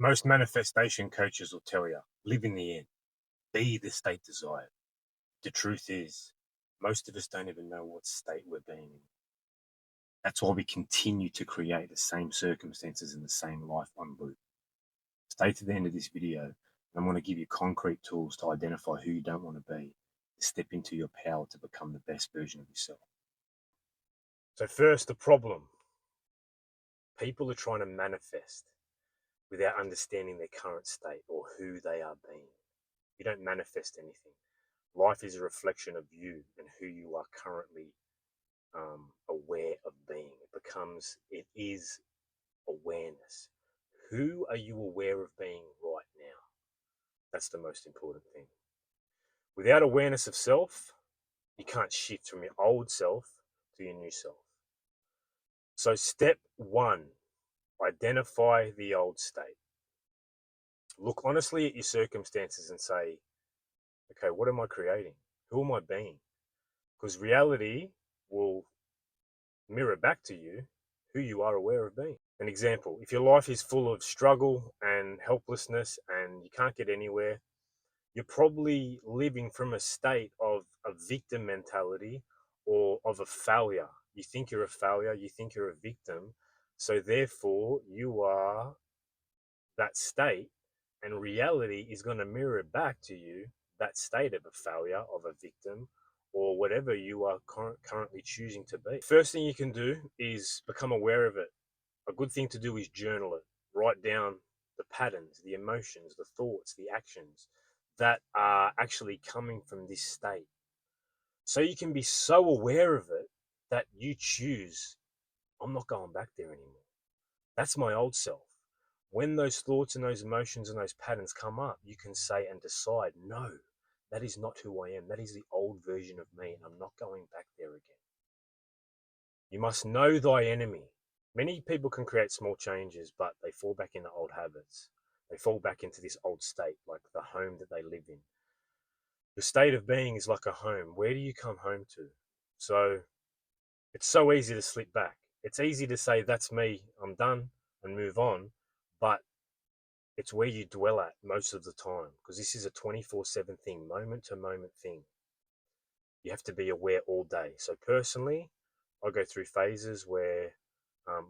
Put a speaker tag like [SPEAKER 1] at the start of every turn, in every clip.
[SPEAKER 1] Most manifestation coaches will tell you, live in the end, be the state desired. The truth is, most of us don't even know what state we're being in. That's why we continue to create the same circumstances and the same life on loop. Stay to the end of this video, and I'm going to give you concrete tools to identify who you don't want to be, to step into your power to become the best version of yourself. So first, the problem. People are trying to manifest without understanding their current state or who they are being. You don't manifest anything. Life is a reflection of you and who you are currently aware of being. It is awareness. Who are you aware of being right now? That's the most important thing. Without awareness of self, you can't shift from your old self to your new self. So step one, identify the old state. Look honestly at your circumstances and say, okay, what am I creating? Who am I being? Because reality will mirror back to you who you are aware of being. An example, if your life is full of struggle and helplessness and you can't get anywhere, you're probably living from a state of a victim mentality or of a failure. You think you're a failure, you think you're a victim, so therefore you are that state, and reality is going to mirror back to you that state of a failure, of a victim, or whatever you are currently choosing to be. First thing you can do is become aware of it. A good thing to do is journal it. Write down the patterns, the emotions, the thoughts, the actions that are actually coming from this state. So you can be so aware of it that you choose, I'm not going back there anymore. That's my old self. When those thoughts and those emotions and those patterns come up, you can say and decide, no, that is not who I am. That is the old version of me, and I'm not going back there again. You must know thy enemy. Many people can create small changes, but they fall back into old habits. They fall back into this old state, like the home that they live in. The state of being is like a home. Where do you come home to? So it's so easy to slip back. It's easy to say, that's me, I'm done, and move on. But it's where you dwell at most of the time, because this is a 24/7 thing, moment to moment thing. You have to be aware all day. So personally, I go through phases where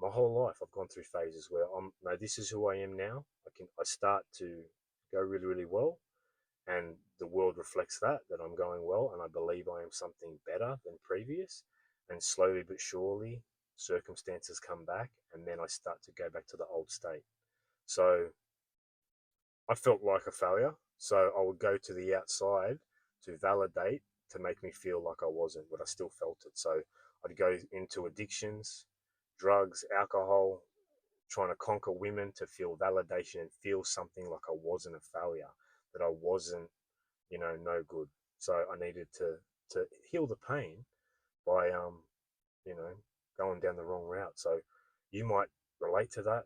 [SPEAKER 1] my whole life I've gone through phases where no, this is who I am now. I start to go really, really well, and the world reflects that I'm going well, and I believe I am something better than previous. And slowly but surely, circumstances come back, and then I start to go back to the old state. So I felt like a failure, so I would go to the outside to validate, to make me feel like I wasn't, but I still felt it. So I'd go into addictions, drugs, alcohol, trying to conquer women to feel validation and feel something like I wasn't a failure, that I wasn't, no good. So I needed to heal the pain by, going down the wrong route. So you might relate to that.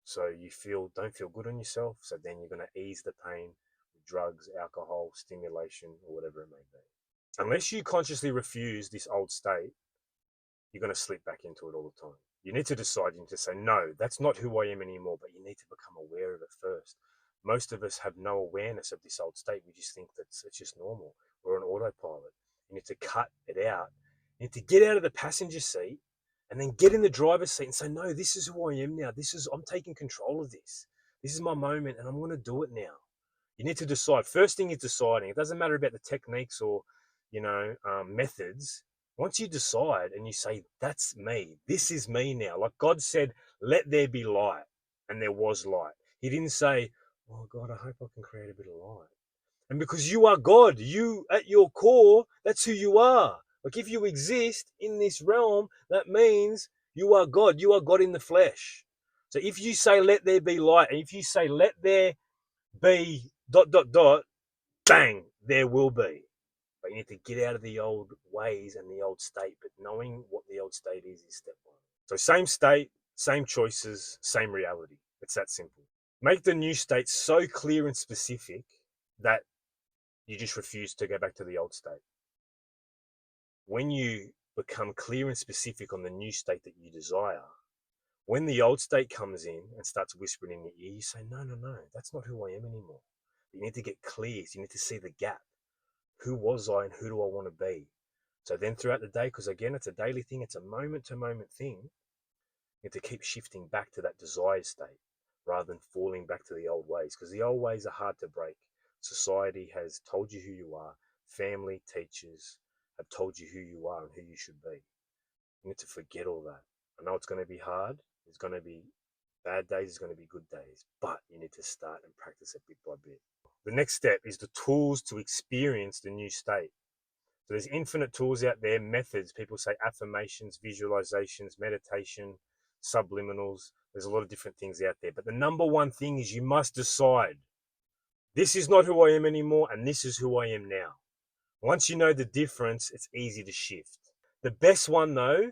[SPEAKER 1] So you don't feel good on yourself. So then you're going to ease the pain with drugs, alcohol, stimulation, or whatever it may be. Unless you consciously refuse this old state, you're going to slip back into it all the time. You need to decide, you need to say, no, that's not who I am anymore, but you need to become aware of it first. Most of us have no awareness of this old state. We just think that it's just normal. We're on autopilot. You need to cut it out. You need to get out of the passenger seat and then get in the driver's seat and say, no, this is who I am now. I'm taking control of this. This is my moment and I'm going to do it now. You need to decide. First thing is deciding. It doesn't matter about the techniques or, methods. Once you decide and you say, that's me, this is me now. Like God said, let there be light. And there was light. He didn't say, oh God, I hope I can create a bit of light. And because you are God, you at your core, that's who you are. Like if you exist in this realm, that means you are God. You are God in the flesh. So if you say, let there be light, and if you say, let there be ... bang, there will be. But you need to get out of the old ways and the old state. But knowing what the old state is step one. So same state, same choices, same reality. It's that simple. Make the new state so clear and specific that you just refuse to go back to the old state. When you become clear and specific on the new state that you desire, When the old state comes in and starts whispering in your ear, you say, no, no, no, that's not who I am anymore. You need to get clear. You need to see the gap. Who was I and who do I want to be? So then throughout the day, because again, it's a daily thing, it's a moment to moment thing, you need to keep shifting back to that desired state rather than falling back to the old ways, because the old ways are hard to break. Society has told you who you are. Family, teachers have told you who you are and who you should be. You need to forget all that. I know it's going to be hard. There's going to be bad days, there's going to be good days, but you need to start and practice it bit by bit. The next step is the tools to experience the new state. So there's infinite tools out there, methods. People say affirmations, visualizations, meditation, subliminals. There's a lot of different things out there. But the number one thing is you must decide, this is not who I am anymore, and this is who I am now. Once you know the difference, it's easy to shift. The best one, though,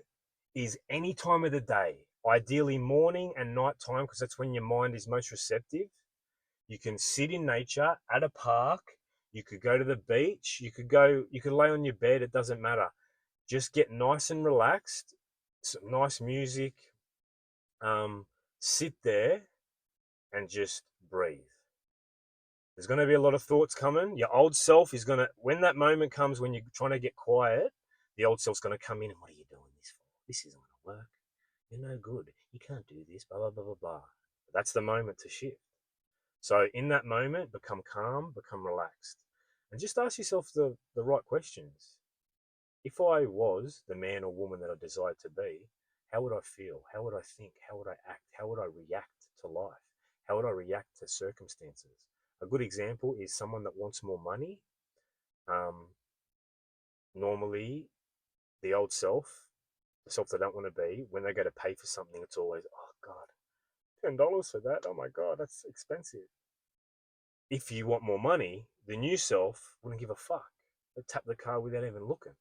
[SPEAKER 1] is any time of the day, ideally morning and night time, because that's when your mind is most receptive. You can sit in nature at a park. You could go to the beach. You could lay on your bed. It doesn't matter. Just get nice and relaxed. Some nice music. Sit there and just breathe. There's going to be a lot of thoughts coming. Your old self is going to, when that moment comes when you're trying to get quiet, the old self's going to come in and, what are you doing this for? This isn't going to work. You're no good. You can't do this, blah, blah, blah, blah, blah. That's the moment to shift. So in that moment, become calm, become relaxed. And just ask yourself the right questions. If I was the man or woman that I desired to be, how would I feel? How would I think? How would I act? How would I react to life? How would I react to circumstances? A good example is someone that wants more money. Normally, the old self, the self they don't want to be, when they go to pay for something, it's always, oh God, $10 for that? Oh my God, that's expensive. If you want more money, the new self wouldn't give a fuck. They'd tap the card without even looking.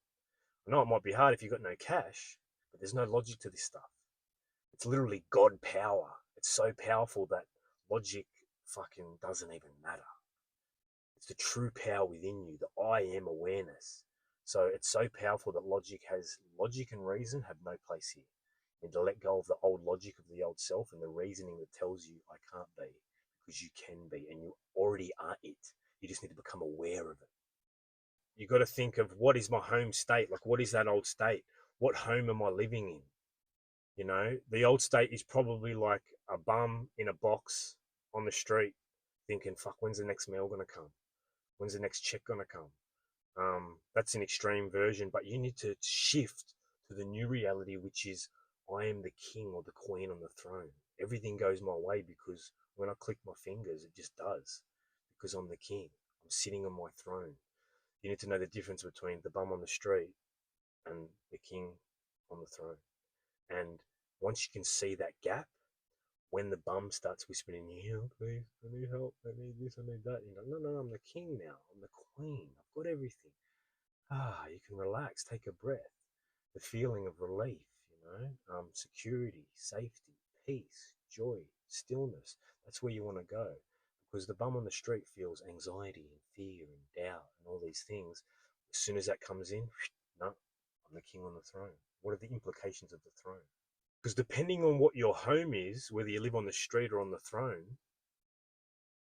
[SPEAKER 1] I know it might be hard if you've got no cash, but there's no logic to this stuff. It's literally God power. It's so powerful that logic fucking doesn't even matter. It's the true power within you, the I am awareness. So it's so powerful that logic and reason have no place here. You need to let go of the old logic of the old self and the reasoning that tells you I can't be, because you can be and you already are it. You just need to become aware of it. You got to think of, what is my home state? Like, what is that old state? What home am I living in? You know, the old state is probably like a bum in a box on the street thinking, fuck, when's the next meal going to come? When's the next check going to come? That's an extreme version, but you need to shift to the new reality, which is I am the king or the queen on the throne. Everything goes my way because when I click my fingers, it just does, because I'm the king. I'm sitting on my throne. You need to know the difference between the bum on the street and the king on the throne. And once you can see that gap, when the bum starts whispering in your ear, please, I need help, I need this, I need that, you go, no, no, no, I'm the king now, I'm the queen, I've got everything. You can relax, take a breath. The feeling of relief, security, safety, peace, joy, stillness. That's where you want to go, because the bum on the street feels anxiety and fear and doubt and all these things. As soon as that comes in, no, I'm the king on the throne. What are the implications of the throne? Because depending on what your home is, whether you live on the street or on the throne,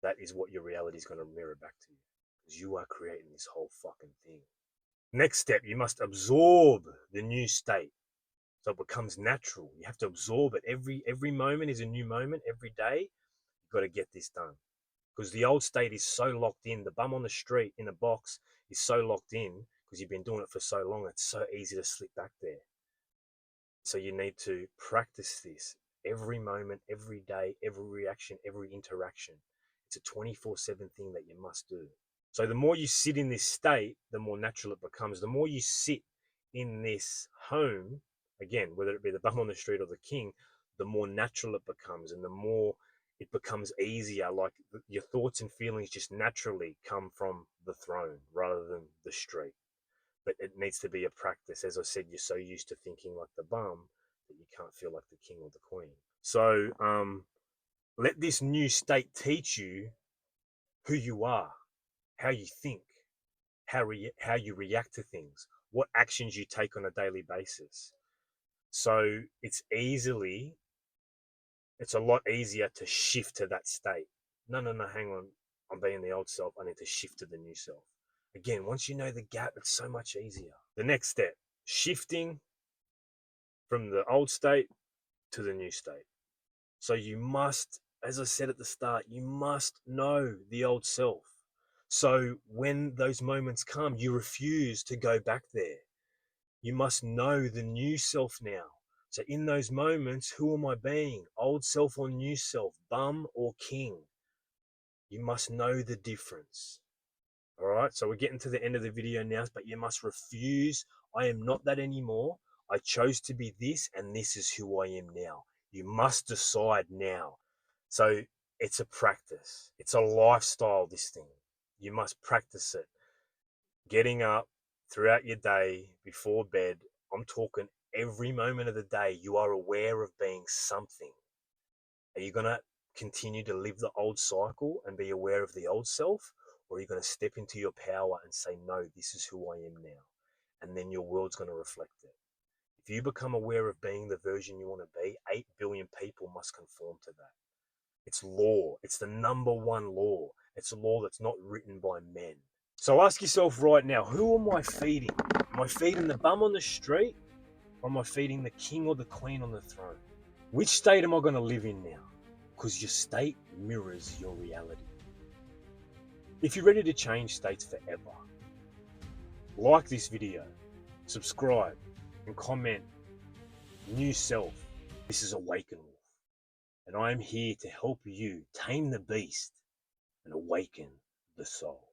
[SPEAKER 1] that is what your reality is going to mirror back to you. Because you are creating this whole fucking thing. Next step, you must absorb the new state so it becomes natural. You have to absorb it. Every moment is a new moment. Every day, you've got to get this done. Because the old state is so locked in. The bum on the street in a box is so locked in because you've been doing it for so long. It's so easy to slip back there. So you need to practice this every moment, every day, every reaction, every interaction. It's a 24/7 thing that you must do. So the more you sit in this state, the more natural it becomes. The more you sit in this home, again, whether it be the bum on the street or the king, the more natural it becomes and the more it becomes easier. Like your thoughts and feelings just naturally come from the throne rather than the street. But it needs to be a practice. As I said, you're so used to thinking like the bum that you can't feel like the king or the queen. So let this new state teach you who you are, how you think, how you react to things, what actions you take on a daily basis. So it's easily it's a lot easier to shift to that state. No, hang on. I'm being the old self. I need to shift to the new self. Again, once you know the gap, it's so much easier. The next step, shifting from the old state to the new state. So you must, as I said at the start, you must know the old self. So when those moments come, you refuse to go back there. You must know the new self now. So in those moments, who am I being? Old self or new self? Bum or king? You must know the difference. All right. So we're getting to the end of the video now, but you must refuse. I am not that anymore. I chose to be this, and this is who I am now. You must decide now. So it's a practice. It's a lifestyle, this thing. You must practice it. Getting up throughout your day, before bed, I'm talking every moment of the day, you are aware of being something. Are you going to continue to live the old cycle and be aware of the old self? Or are you going to step into your power and say, no, this is who I am now? And then your world's going to reflect it. If you become aware of being the version you want to be, 8 billion people must conform to that. It's law. It's the number one law. It's a law that's not written by men. So ask yourself right now, who am I feeding? Am I feeding the bum on the street? Or am I feeding the king or the queen on the throne? Which state am I going to live in now? Because your state mirrors your reality. If you're ready to change states forever, like this video, subscribe, and comment new self. This is Awaken Wolf, and I am here to help you tame the beast and awaken the soul.